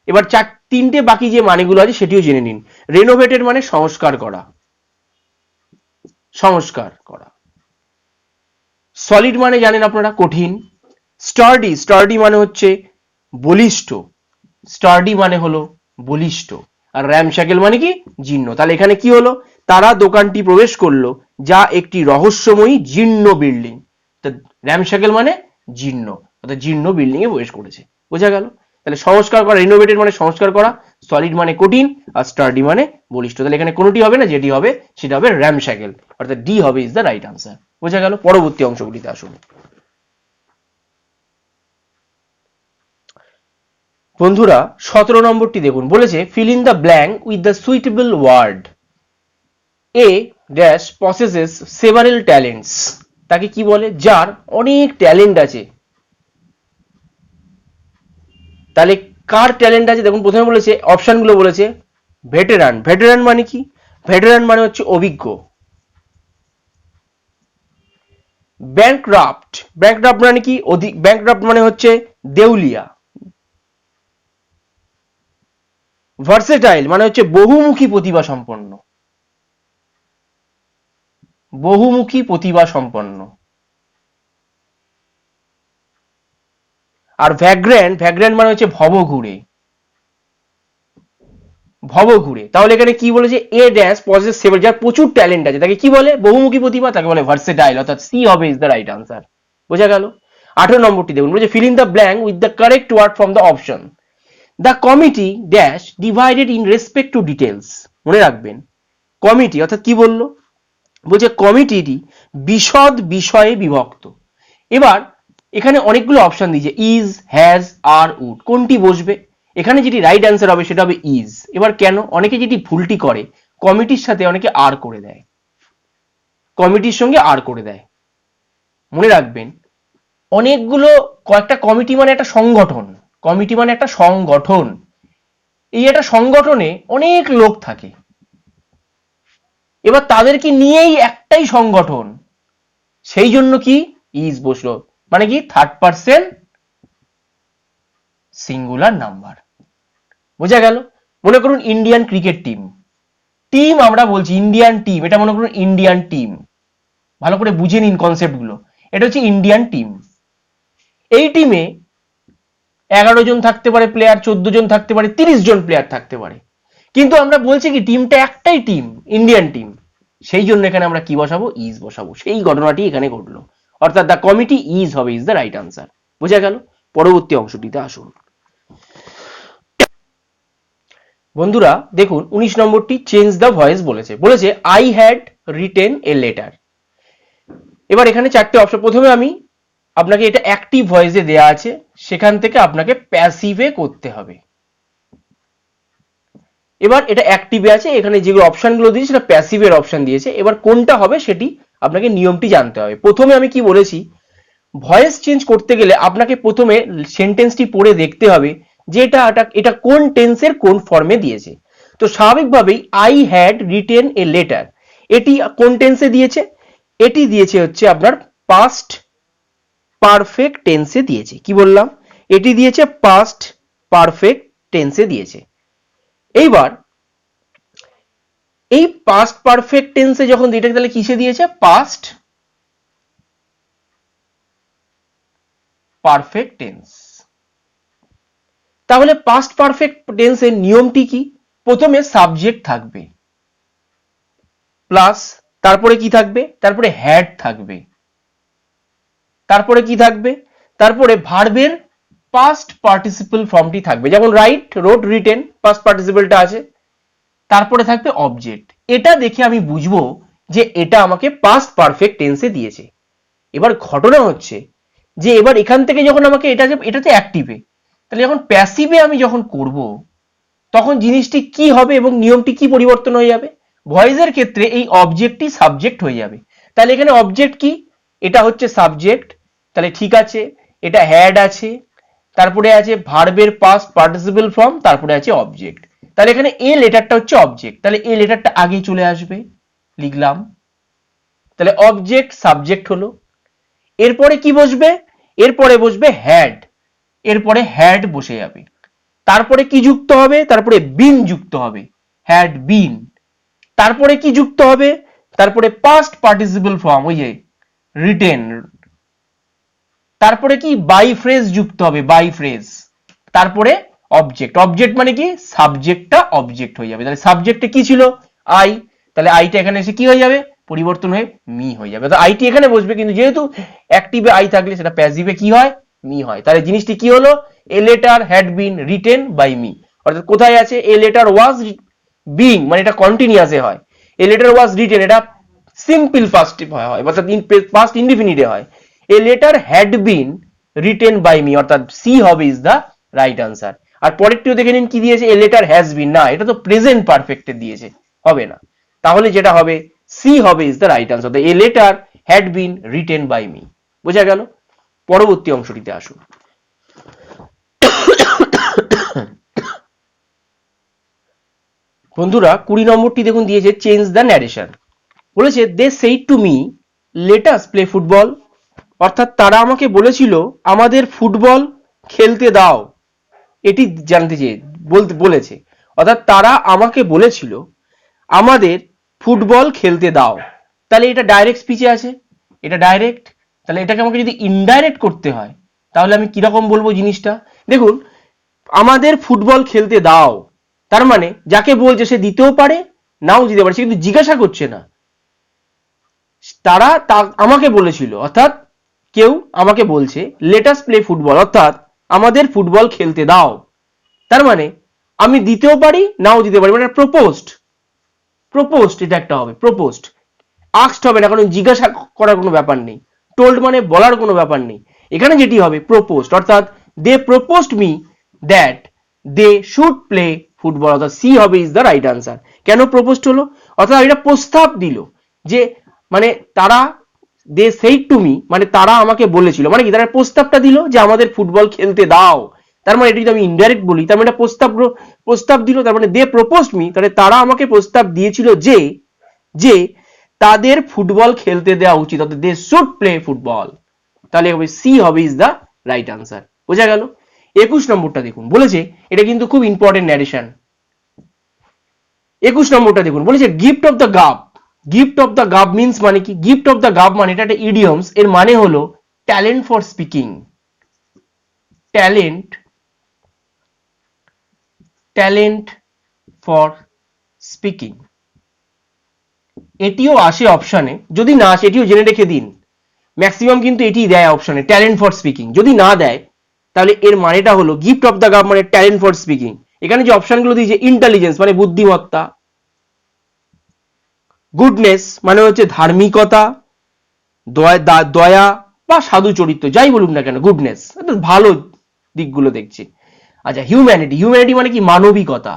এবার তিনটে বাকি যে মানেগুলো আছে সেটিও জেনে নিন। রেনোভেটেড মানে সংস্কার করা, সংস্কার করা। সলিড মানে জানেন আপনারা কঠিন। স্টার্ডি, স্টার্ডি মানে হচ্ছে বলিষ্ঠ, স্টার্ডি মানে হলো বলিষ্ঠ। আর র্যামশাকেল মানে কি, জীর্ণ। তাহলে এখানে কি হলো, তারা দোকানটি প্রবেশ করলো যা একটি রহস্যময়ী জীর্ণ বিল্ডিং। র্যামশাকেল মানে জীর্ণ, অর্থাৎ জীর্ণ বিল্ডিং এ প্রবেশ করেছে। বোঝা গেল? তাহলে সংস্কার করা, রিনোভেটেড মানে সংস্কার করা, সলিড মানে কঠিন, আর স্টার্ডি মানে বলিষ্ঠ। তাহলে এখানে কোনোটি হবে না, যেটি হবে সেটা হবে র্যামশ্যাকেল, অর্থাৎ ডি হবে ইজ দ্য রাইট আনসার। বোঝা গেল? পরবর্তী অংশগুলিতে আসুন। বন্ধুরা 17 নম্বরটি দেখুন, বলেছে fill in the blank with the suitable word. A dash possesses several talents. তাকে কি বলে? যার অনেক ট্যালেন্ট আছে। তাহলে কার ট্যালেন্ট আছে? দেখুন প্রথমে বলেছে, অপশনগুলো বলেছে ভেটেরান। ভেটেরান মানে কি? ভেটেরান মানে হচ্ছে অভিজ্ঞ। ব্যাংকরাপ্ট, ব্যাংকরাপ্ট মানে কি? ব্যাংকরাপ্ট মানে হচ্ছে দেউলিয়া। ভার্সেটাইল মানে হচ্ছে বহুমুখী প্রতিভা সম্পন্ন। বহুমুখী প্রতিভা সম্পন্ন। আর ভ্যাগ্র্যান্ট, ভ্যাগ্র্যান্ট মানে হচ্ছে ভবঘুরে। ভবঘুরে। তাহলে এখানে কি বলেছে? এ ড্যাশ পজেস সেভার, যার প্রচুর ট্যালেন্ট আছে তাকে কি বলে? বহুমুখী প্রতিভা, তাকে বলে ভার্সেটাইল, অর্থাৎ সি হবে ইজ দ্য রাইট আনসার। বোঝা গেল? 18 নম্বরটি দেখুন, বলেছে fill in the blank with the correct word from the option. The committee dash divided in respect to details. মনে রাখবেন, কমিটি অর্থাৎ কি বললো? বলছে কমিটিটি বিশদ বিষয়ে বিভক্ত। এবার এখানে অনেকগুলো অপশন দিয়েছে, ইজ, হ্যাজ, আর, উড, কোনটি বসবে? এখানে যেটি রাইট অ্যান্সার হবে সেটা হবে ইজ। এবার কেন? অনেকে যেটি ভুলটি করে, কমিটির সাথে অনেকে আর করে দেয়, কমিটির সঙ্গে আর করে দেয়। মনে রাখবেন, অনেকগুলো, কয়েকটা কমিটি মানে একটা সংগঠন, কমিটি মানে একটা সংগঠন। এই একটা সংগঠনে অনেক লোক থাকে, এবার তাদেরকে নিয়েই একটাই সংগঠন, সেই জন্য কি ইজ বসলো, মানে কি থার্ড পার্সন সিঙ্গুলার নাম্বার। বোঝা গেল? মনে করুন ইন্ডিয়ান ক্রিকেট টিম, টিম আমরা বলছি ইন্ডিয়ান টিম, এটা মনে করুন ইন্ডিয়ান টিম, ভালো করে বুঝে নিন কনসেপ্ট গুলো। এটা হচ্ছে ইন্ডিয়ান টিম। এই টিমে 11 জন থাকতে পারে প্লেয়ার, 14 জন থাকতে পারে, 30 জন প্লেয়ার থাকতে পারে, কিন্তু আমরা বলছি কি টিমটা একটাই টিম, ইন্ডিয়ান টিম, সেই জন্য এখানে আমরা কি বসাবো? ইজ বসাবো। সেই ঘটনাটি এখানে ঘটলো, অর্থাৎ দ্য কমিটি ইজ হবে ইজ দ্য রাইট আনসার। বোঝা গেল? পরবর্তী অংশটিতে আসুন। বন্ধুরা দেখুন 19 নম্বরটি চেঞ্জ দ্য ভয়েস বলেছে। বলেছে I had written a letter. এবার এখানে চারটে অপশন, প্রথমে আমি আপনাকে, এটা অ্যাক্টিভ ভয়েসে দেয়া আছে, সেখান থেকে আপনাকে প্যাসিভে করতে হবে। এবার এটা অ্যাক্টিভে আছে, এখানে যেগুলো অপশনগুলো দিয়েছে সেটা প্যাসিভের অপশন দিয়েছে। এবার কোনটা হবে সেটি আপনাকে নিয়মটি জানতে হবে। প্রথমে আমি কি বলেছি, ভয়েস চেঞ্জ করতে গেলে আপনাকে প্রথমে সেন্টেন্সটি পড়ে দেখতে হবে যে এটা কোন টেন্সের কোন ফর্মে দিয়েছে। তো স্বাভাবিকভাবেই I had written a letter, এটি কোন টেন্সে দিয়েছে? এটি দিয়েছে হচ্ছে আপনার পাস্ট পারফেক্ট টেন্সে দিয়েছে। কি বললাম? এটি দিয়েছে পাস্ট পারফেক্ট টেন্সে দিয়েছে। এইবার এই পাস্ট পারফেক্ট টেন্সে যখন এটাকে, তাহলে কিসে দিয়েছে? Past perfect tense. তাহলে পাস্ট পারফেক্ট টেন্সের নিয়মটি কি? প্রথমে সাবজেক্ট থাকবে, প্লাস তারপরে কি থাকবে? তারপরে হ্যাড থাকবে, তারপরে কি থাকবে? তারপরে ভার্বের পাস্ট পার্টিসিপল ফর্মটি থাকবে, যেমন রাইট, রোট, রিটেন, পাস্ট পার্টিসিপলটা আছে। তারপরে থাকবে অবজেক্ট। এটা দেখে আমি বুঝবো যে এটা আমাকে পাস্ট পারফেক্ট টেন্সে দিয়েছে। এবার ঘটনা হচ্ছে যে এবার এখান থেকে যখন আমাকে এটাতে অ্যাক্টিভে, তাহলে যখন প্যাসিভে আমি যখন করব, তখন জিনিসটি কি হবে এবং নিয়মটি কি পরিবর্তন হয়ে যাবে? ভয়েসের ক্ষেত্রে এই অবজেক্টটি সাবজেক্ট হয়ে যাবে। তাহলে এখানে অবজেক্ট কি? এটা হচ্ছে সাবজেক্ট, তাহলে ঠিক আছে, এটা হ্যাড আছে, তারপরে আছে ভার্বের পাস্ট পার্টিসিপল ফর্ম, তারপরে আছে অবজেক্ট। তাহলে এখানে এ লেটারটা হচ্ছে অবজেক্ট, তাহলে এ লেটারটা আগেই চলে আসবে, লিখলাম। তাহলে অবজেক্ট সাবজেক্ট হলো। এরপরে কি বসবে? এরপরে বসবে হ্যাড, এরপরে হ্যাড বসে যাবে। তারপরে কি যুক্ত হবে? তারপরে বিন যুক্ত হবে, হ্যাড বিন। তারপরে কি যুক্ত হবে? তারপরে পাস্ট পার্টিসিপল ফর্ম, ওই যে রিটেন। তারপরে কি বাই ফ্রেজ যুক্ত হবে, বাই ফ্রেজ। তারপরে অবজেক্ট। অবজেক্ট মানে কি? সাবজেক্টটা অবজেক্ট হয়ে যাবে। তাহলে সাবজেক্টে কি ছিল? আই, তাহলে আইটা এখানে এসে কি হয়ে যাবে? পরিবর্তন হয়ে মি হয়ে যাবে। তো আইটি এখানে বসবে, কিন্তু যেহেতু অ্যাক্টিভে আই থাকলে সেটা প্যাসিভে কি হয়? মি হয়। তাহলে জিনিসটি কি হলো? A letter had been written by me, অর্থাৎ কোথায় আছে? এ লেটার ওয়াজ বিং, মানে এটা কন্টিনিউয়াসে হয়। এ লেটার ওয়াজ রিটেন, এটা সিম্পল পাস্ট হয়, অর্থাৎ পাস্ট ইনডিফিনিটে হয়। A letter had been written by me, অর্থাৎ সি হবে ইজ দ্য রাইট আনসার। আর পরেরটিও দেখে নিন কি দিয়েছে? এ লেটার হ্যাজ বিন, না এটা তো প্রেজেন্ট পারফেক্টে দিয়েছে, হবে না। তাহলে যেটা হবে সি হবে is the right answer. A letter had been written by me. বোঝা গেল? পরবর্তী অংশটিতে আসুন। বন্ধুরা 20 নম্বরটি দেখুন দিয়েছে চেঞ্জ দ্য ন্যারেশন। বলেছে they said to me let us play football, অর্থাৎ তারা আমাকে বলেছিল আমাদের ফুটবল খেলতে দাও। এটি জানতে চেয়ে বলেছে, অর্থাৎ তারা আমাকে বলেছিল আমাদের ফুটবল খেলতে দাও। তাহলে এটা ডাইরেক্ট স্পিচে আছে, এটা ডাইরেক্ট। তাহলে এটাকে আমাকে যদি ইনডাইরেক্ট করতে হয় তাহলে আমি কিরকম বলবো জিনিসটা? দেখুন, আমাদের ফুটবল খেলতে দাও, তার মানে যাকে বলছে সে দিতেও পারে নাও দিতে পারে, সে কিন্তু জিজ্ঞাসা করছে না। তারা আমাকে বলেছিল, অর্থাৎ কেউ আমাকে বলছে লেট আস প্লে ফুটবল, অর্থাৎ আমাদের ফুটবল খেলতে দাও। তার মানে আমি দিতেও পারি নাও দিতে পারি, মানে প্রপোজড। প্রপোজড এটা একটা হবে, প্রপোজড। আস্কড হবে না, কারণ জিজ্ঞাসা করার কোনো ব্যাপার নেই। টোল্ড মানে বলার কোনো ব্যাপার নেই। এখানে যেটি হবে প্রপোজড, অর্থাৎ they proposed me that they should play football, অর্থাৎ সি হবে ইজ দ্য রাইট আনসার। কেন প্রপোজড হলো? অর্থাৎ এটা প্রস্তাব দিল, যে মানে তারা দে সেইড টু মি, মানে তারা আমাকে বলেছিল, মানে কি তারা প্রস্তাবটা দিল যে আমাদের ফুটবল খেলতে দাও। তার মানে এটা যদি আমি ইনডাইরেক্ট বলি, তার মানে এটা প্রস্তাব দিল, তার মানে দে প্রপোজড মি, তাহলে তারা আমাকে প্রস্তাব দিয়েছিল যে যে তাদের ফুটবল খেলতে দেওয়া উচিত, অর্থাৎ দে শুড প্লে ফুটবল। তাহলে হবে সি হবে ইজ দ্য রাইট আনসার। বোঝা গেল? 21 নম্বরটা দেখুন, বলেছে এটা কিন্তু খুব ইম্পর্টেন্ট ন্যারেশন। 21 নম্বরটা দেখুন, বলেছে গিফট অফ দ্য গাব। গিফট অফ দ্য গাব মিন্স মানে কি? গিফট অফ দ্য গাব মানে এটা একটা ইডিয়মস, এর মানে হলো talent for speaking. Talent talent for speaking, এটিও আসে অপশনে, যদি না আসে এটিও জেনে রেখে দিন। ম্যাক্সিমাম কিন্তু এটি দেয় অপশনে, ট্যালেন্ট ফর স্পিকিং। যদি না দেয় তাহলে এর মানেটা হলো গিফট অফ দ্য গাব মানে ট্যালেন্ট ফর স্পিকিং। এখানে যে অপশনগুলো দিয়েছে, ইন্টেলিজেন্স মানে বুদ্ধিমত্তা, গুডনেস মানে হচ্ছে ধার্মিকতা, দয়া বা সাধু চরিত্র, যাই বলুন না কেন, গুডনেস ভালো দিকগুলো দেখছে। আচ্ছা, হিউম্যানিটি, হিউম্যানিটি মানে কি? মানবিকতা।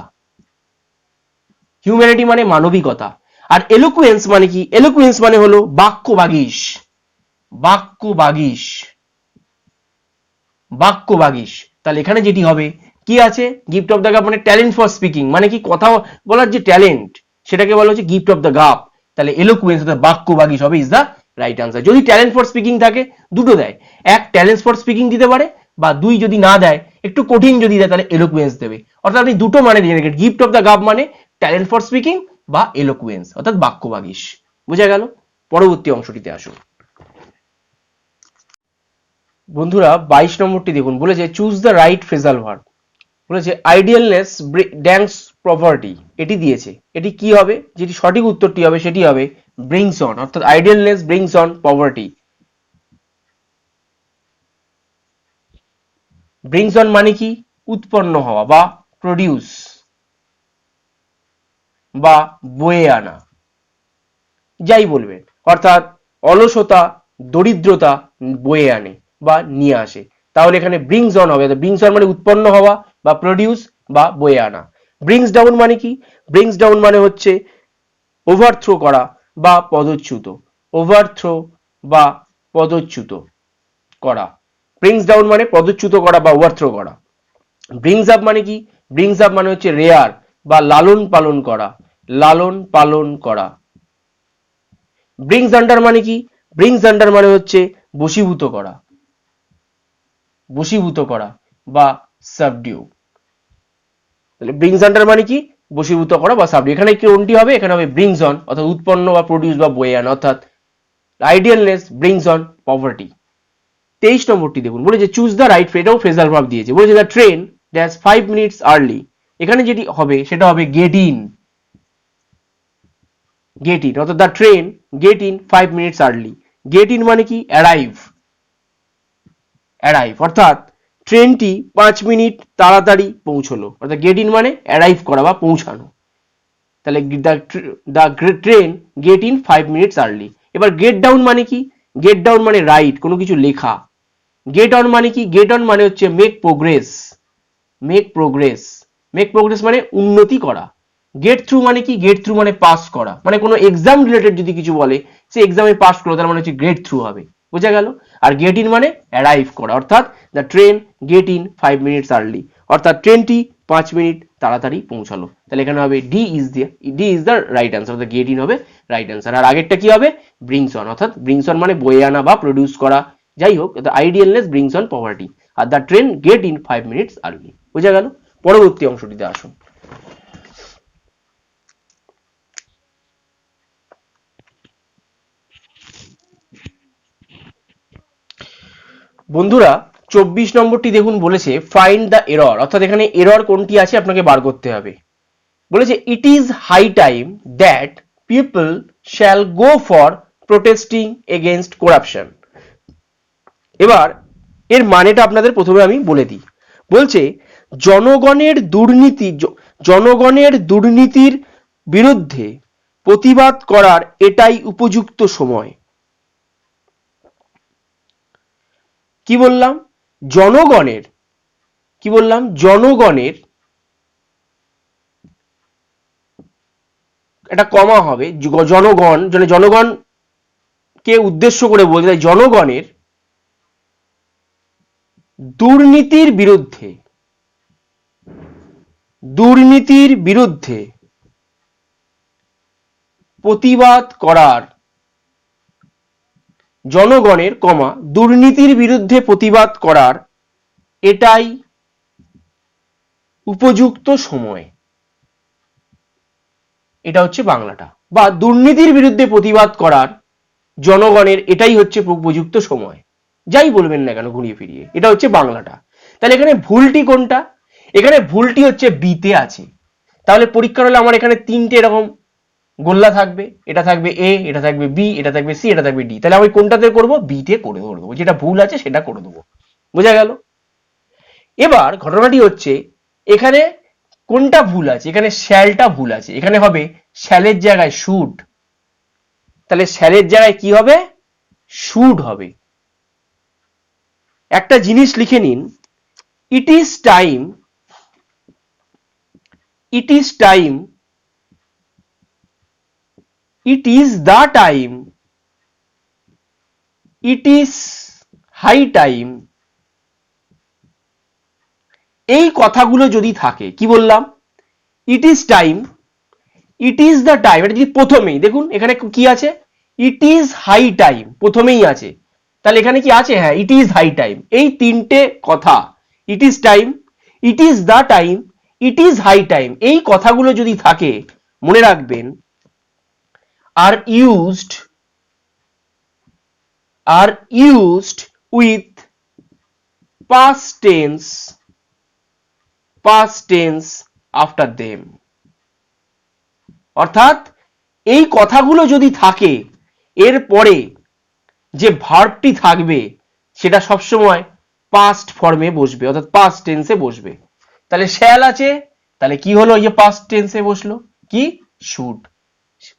হিউম্যানিটি মানে মানবিকতা। আর এলোকুয়েন্স মানে কি? এলোকুয়েন্স মানে হলো বাক্যবাগীশ। বাক্যবাগীশ, বাক্যবাগীশ। তাহলে এখানে যেটি হবে কি আছে? গিফট অফ দ্য গাব মানে ট্যালেন্ট ফর স্পিকিং, মানে কি কথা বলার যে ট্যালেন্ট সেটাকে বলা হচ্ছে গিফট অফ দ্য গাব। তাহলে এলোকুয়েন্স অর্থাৎ বাক্যবাগীশ হবে ইজ দ্য রাইট আনসার। যদি ট্যালেন্ট ফর স্পিকিং থাকে, দুটো দেয়, এক ট্যালেন্ট ফর স্পিকিং দিতে পারে, বা দুই যদি না দেয়, একটু কঠিন যদি দেয় তাহলে এলোকুয়েন্স দেবে। অর্থাৎ আপনি দুটো মানে দিয়ে রাখেন, গিফট অফ দ্য গাব মানে ট্যালেন্ট ফর স্পিকিং বা এলোকুয়েন্স অর্থাৎ বাক্যবাগীশ। বুঝা গেল? পরবর্তী অংশটিতে আসুন। বন্ধুরা 22 নম্বরটি দেখুন, বলেছে choose the right phrasal verb. বলেছে আইডিয়ালনেস ড্যান্স প্রপার্টি, এটি দিয়েছে। এটি কি হবে? যেটি সঠিক উত্তরটি হবে সেটি হবে ব্রিংস অন, অর্থাৎ আইডিয়ালনেস brings on poverty. Brings on মানে কি? উৎপন্ন হওয়া বা প্রডিউস বা বয়ে আনা, যাই বলবেন। অর্থাৎ অলসতা, দরিদ্রতা বয়ে আনে বা নিয়ে আসে। তাহলে এখানে ব্রিংস অন হবে। ব্রিংস অন মানে উৎপন্ন হওয়া বা প্রডিউস বা বয়ে আনা। ব্রিংস ডাউন মানে কি? ব্রিংস ডাউন মানে হচ্ছে ওভারথ্রো করা বা পদচ্যুত। ওভারথ্রো বা পদচ্যুত করা। ব্রিংস ডাউন মানে পদচ্যুত করা বা ওভারথ্রো করা। ব্রিংস আপ মানে কি? ব্রিংস আপ মানে হচ্ছে রেয়ার বা লালন পালন করা। লালন পালন করা। ব্রিংস আন্ডার মানে কি? ব্রিংস আন্ডার মানে হচ্ছে বশীভূত করা। বশীভূত করা বা সাবডিউ। তাহলে ব্রিংস আন্ডার মানে কি? বশীভূত করা বা সাবডিউ। এখানে কোনটি হবে? এখানে হবে ব্রিংস অন, অর্থাৎ উৎপন্ন বা প্রডিউস বা বয়ে আনা, অর্থাৎ আইডিয়ালনেস ব্রিংস অন পভার্টি। 23 নম্বরটি দেখুন, বলেছে চুজ দ্য রাইট, এটাও ফ্রেজাল ভার্ব দিয়েছে। বলেছে the train dash 5 minutes early. এখানে যেটি হবে সেটা হবে গেট ইন। গেট ইন, অর্থাৎ the train get in 5 minutes early. Get in মানে কি? অ্যারাইভ। অ্যারাইভ, অর্থাৎ ট্রেনটি 5 মিনিট তাড়াতাড়ি পৌঁছলো, অর্থাৎ গেট ইন মানে অ্যারাইভ করা বা পৌঁছানো। তাহলে the train get in 5 minutes early. এবার গেট ডাউন মানে কি? গেট ডাউন মানে রাইট, কোনো কিছু লেখা। গেট অন মানে কি? গেট অন মানে হচ্ছে make progress, make progress, make progress মানে উন্নতি করা। গেট থ্রু মানে কি? গেট থ্রু মানে পাস করা, মানে কোনো এক্সাম রিলেটেড যদি কিছু বলে সে এক্সামে পাস করলো তার মানে হচ্ছে গেট থ্রু হবে, বোঝা গেল। আর গেট ইন মানে অ্যারাইভ করা, অর্থাৎ the train get in 5 minutes early, অর্থাৎ ট্রেনটি 5 মিনিট তাড়াতাড়ি পৌঁছালো। তাহলে এখানে হবে D is the right answer, অর্থাৎ গেট ইন হবে রাইট অ্যান্সার। আর আগেরটা কি হবে? ব্রিংস অন, অর্থাৎ ব্রিংস অন মানে বয়ে আনা বা প্রডিউস করা, যাই হোক, the আইডিয়ালনেস brings on poverty. Are the train get in 5 minutes early, বোঝা গেল। পরবর্তী অংশটিতে আসুন। বন্ধুরা 24 নম্বরটি দেখুন, বলেছে ফাইন্ড দ্য এরর, অর্থাৎ এখানে এরর কোনটি আছে আপনাকে বার করতে হবে। বলেছে it is high time that people shall go for protesting against corruption. এবার এর মানেটা আপনাদের প্রথমে আমি বলে দিই। বলছে জনগণের দুর্নীতির বিরুদ্ধে প্রতিবাদ করার এটাই উপযুক্ত সময়। কি বললাম? জনগণের, কি বললাম? জনগণের, এটা কমা হবে, জনগণ, জনগণকে উদ্দেশ্য করে বলতে, তাই জনগণের দুর্নীতির বিরুদ্ধে প্রতিবাদ করার, জনগণের দুর্নীতির বিরুদ্ধে প্রতিবাদ করার এটাই উপযুক্ত সময়। এটা হচ্ছে বাংলাটা, বা দুর্নীতির বিরুদ্ধে প্রতিবাদ করার জনগণের এটাই হচ্ছে উপযুক্ত সময়, যাই বলবেন না কেন ঘুরিয়ে ফিরিয়ে, এটা হচ্ছে বাংলাটা। তাহলে এখানে ভুলটি কোনটা? এখানে ভুলটি হচ্ছে বিতে আছে। তাহলে পরীক্ষার হলে আমার এখানে তিনটে এরকম গোল্লা থাকবে, এটা থাকবে এ, এটা থাকবে বি, এটা থাকবে সি, এটা থাকবে ডি। তাহলে আমি কোনটাতে করব? বিতে করে দেবো, যেটা ভুল আছে সেটা করে দেবো, বোঝা গেল। এবার ঘটনাটি হচ্ছে এখানে কোনটা ভুল আছে? এখানে শ্যালটা ভুল আছে, এখানে হবে শ্যালের জায়গায় শুড। তাহলে শ্যালের জায়গায় কি হবে? শুড হবে। একটা জিনিস লিখে নিন, it is time, it is time, it is the time, it is high time. এই কথাগুলো যদি থাকে, কি বললাম? It is time, it is the time, এটা যদি প্রথমেই দেখুন এখানে কি আছে? ইট ইজ হাই টাইম প্রথমেই আছে, তাহলে এখানে কি আছে? হ্যাঁ, ইট ইজ হাই টাইম। এই তিনটে কথা, it is time, it is the time, it is high time, এই কথাগুলো যদি থাকে, মনে রাখবেন are used with past tense after them, অর্থাৎ এই কথাগুলো যদি থাকে এর পরে যে ভার্বটি থাকবে সেটা সবসময় পাস্ট ফর্মে বসবে, অর্থাৎ পাস্ট টেন্সে বসবে। তাহলে শ্যাল আছে, তাহলে কি হলো? এই যে পাস্ট টেন্সে বসলো, কি? শুড,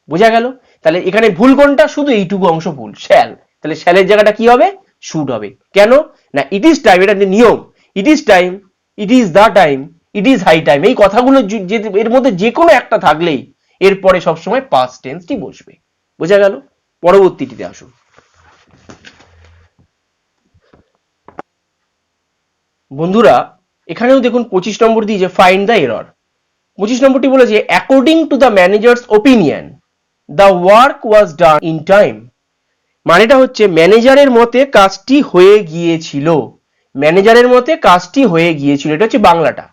বোঝা গেল। তাহলে এখানে ভুল কোনটা? শুধু এইটুকু অংশ ভুল, শ্যাল। তাহলে শ্যালের জায়গাটা কি হবে? শুড হবে। কেন না? ইট ইজ টাইম, এটা নিয়ম। It is time, it is the time, it is high time, এই কথাগুলো এর মধ্যে যে কোনো একটা থাকলেই এরপরে সবসময় পাস্ট টেন্সটি বসবে, বোঝা গেল। পরবর্তীটিতে আসুন। বন্ধুরা এখানেও দেখুন 25 নম্বর দিয়েছে ফাইন্ড দ্য এরর। 25 নম্বরটি বলেছে according to the manager's opinion the work was done in time. মানেটা হচ্ছে ম্যানেজারের মতে কাজটি হয়ে গিয়েছিল, ম্যানেজারের মতে কাজটি হয়ে গিয়েছিল, এটা হচ্ছে বাংলাটা।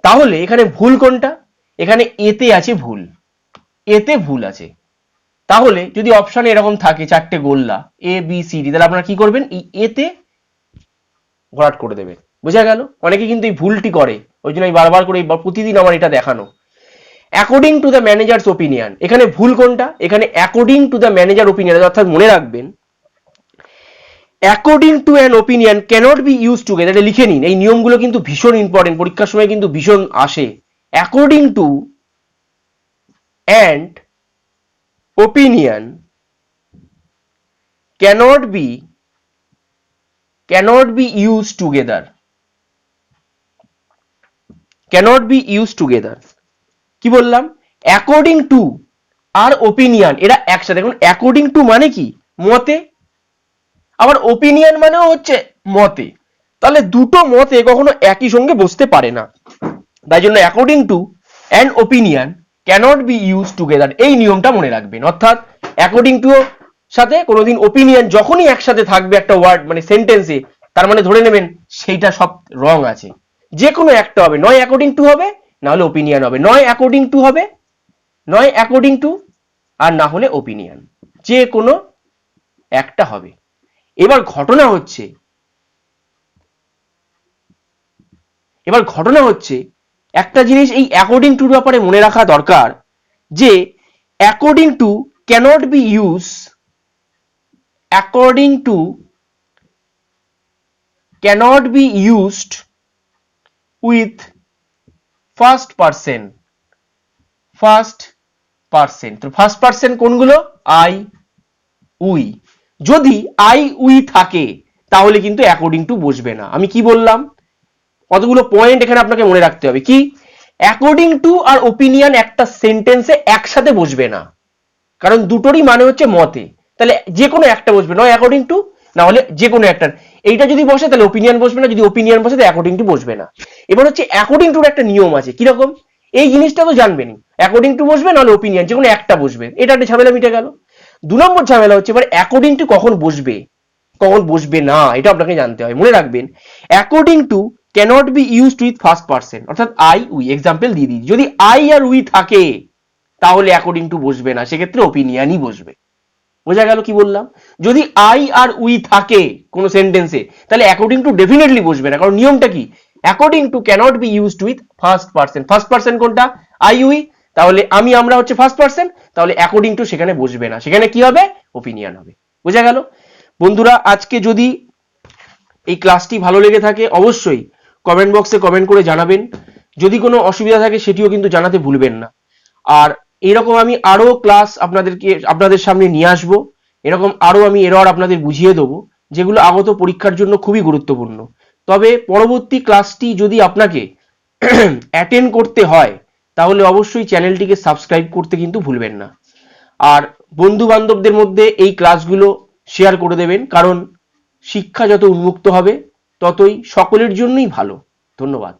তাহলে এখানে ভুল কোনটা? এখানে এতে আছে ভুল, এতে ভুল আছে। তাহলে যদি অপশনে এরকম থাকে চারটে গোল্লা এ বি সি ডি, তাহলে আপনারা কি করবেন? এই এতে ভরাট করে দেবেন, বোঝা গেল। অনেকে কিন্তু এই ভুলটি করে, ওই জন্য আমি বারবার করে প্রতিদিন আমার এটা দেখানো। According to the manager's opinion, এখানে ভুল কোনটা? এখানে according to the manager opinion, অর্থাৎ মনে রাখবেন according to an opinion cannot be use together. এটা লিখে নিন, এই নিয়মগুলো কিন্তু ভীষণ ইম্পর্টেন্ট, পরীক্ষার সময় কিন্তু ভীষণ আসে। According to and opinion cannot be used together, cannot be used together। কি বললাম? অ্যাকর্ডিং টু আর ওপিনিয়ন এরা একসাথে। এখন অ্যাকর্ডিং টু মানে কি? মতে। আবার ওপিনিয়ন মানেও হচ্ছে মতে। তাহলে দুটো মতে কখনো একই সঙ্গে বসতে পারে না। তাই জন্য according to and opinion cannot be use together, এই নিয়মটা মনে রাখবেন। অর্থাৎ অ্যাকর্ডিং টু সাথে কোনোদিন ওপিনিয়ন যখনই একসাথে থাকবে একটা ওয়ার্ড মানে সেন্টেন্সে, তার মানে ধরে নেবেন সেইটা সব রং আছে। যে কোনো একটা হবে, নয় অ্যাকর্ডিং টু হবে, না হলে ওপিনিয়ন হবে। নয় অ্যাকর্ডিং টু হবে, নয় অ্যাকর্ডিং টু, আর না হলে ওপিনিয়ন, যে কোনো একটা হবে। এবার ঘটনা হচ্ছে একটা জিনিস এই অ্যাকর্ডিং টুর ব্যাপারে মনে রাখা দরকার, যে according to cannot be use, according to cannot be used with first person, first person। তো ফার্স্ট পারসন কোনগুলো? I, we. যদি আই উই থাকে তাহলে কিন্তু অ্যাকর্ডিং টু বসবে না। আমি কি বললাম? কতগুলো পয়েন্ট এখানে আপনাকে মনে রাখতে হবে। কি? অ্যাকর্ডিং টু আর ওপিনিয়ন একটা সেন্টেন্সে একসাথে বসবে না, কারণ দুটোরই মানে হচ্ছে মতে। তাহলে যে কোনো একটা বসবে, নয় অ্যাকর্ডিং টু, না হলে যে কোনো একটা। এইটা যদি বসে তাহলে ওপিনিয়ন বসবে না, যদি ওপিনিয়ন বসে তাহলে অ্যাকর্ডিং টু বসবে না। এবার হচ্ছে অ্যাকর্ডিং টুর একটা নিয়ম আছে, কিরকম? এই জিনিসটা তো জানবেনই, অ্যাকর্ডিং টু বসবে নাহলে ওপিনিয়ন, যে কোনো একটা বসবে। এটা একটা ঝামেলা মিটে গেল। 2 নম্বর ঝামেলা হচ্ছে এবার অ্যাকর্ডিং টু কখন বসবে, কখন বসবে না, এটা আপনাকে জানতে হয়। মনে রাখবেন, according to cannot be used with first person, অর্থাৎ আই উই। এক্সাম্পল দিয়ে দিই, যদি আই আর উই থাকে তাহলে অ্যাকর্ডিং টু বসবে না, সেক্ষেত্রে ওপিনিয়নই বসবে। বোঝা গেল কি বললাম? যদি আই আর উই থাকে কোন সেন্টেন্সে তাহলে অ্যাকর্ডিং টু ডেফিনেটলি বসবে না, কারণ নিয়মটা কি? According to cannot be used with first person. First person কোনটা? I we. তাহলে আমি আমরা হচ্ছে ফার্স্ট পারসন, তাহলে অ্যাকর্ডিং টু সেখানে বসবে না, সেখানে কি হবে? ওপিনিয়ন হবে। বোঝা গেল? বন্ধুরা, আজকে যদি এই ক্লাসটি ভালো লেগে থাকে অবশ্যই কমেন্ট বক্সে কমেন্ট করে জানাবেন। যদি কোনো অসুবিধা থাকে সেটিও কিন্তু জানাতে ভুলবেন না। আর এরকম আমি আরো ক্লাস আপনাদের সামনে নিয়ে আসবো। এরকম আরো আমি এরর আপনাদের বুঝিয়ে দেবো, যেগুলো আগত পরীক্ষার জন্য খুবই গুরুত্বপূর্ণ। তবে পরবর্তী ক্লাসটি যদি আপনাকে অ্যাটেন্ড করতে হয় তাহলে অবশ্যই চ্যানেলটিকে সাবস্ক্রাইব করতে কিন্তু ভুলবেন না। আর বন্ধু বান্ধবদের মধ্যে এই ক্লাসগুলো শেয়ার করে দেবেন, কারণ শিক্ষা যত উন্মুক্ত হবে ততই সকলের জন্যই ভালো। ধন্যবাদ।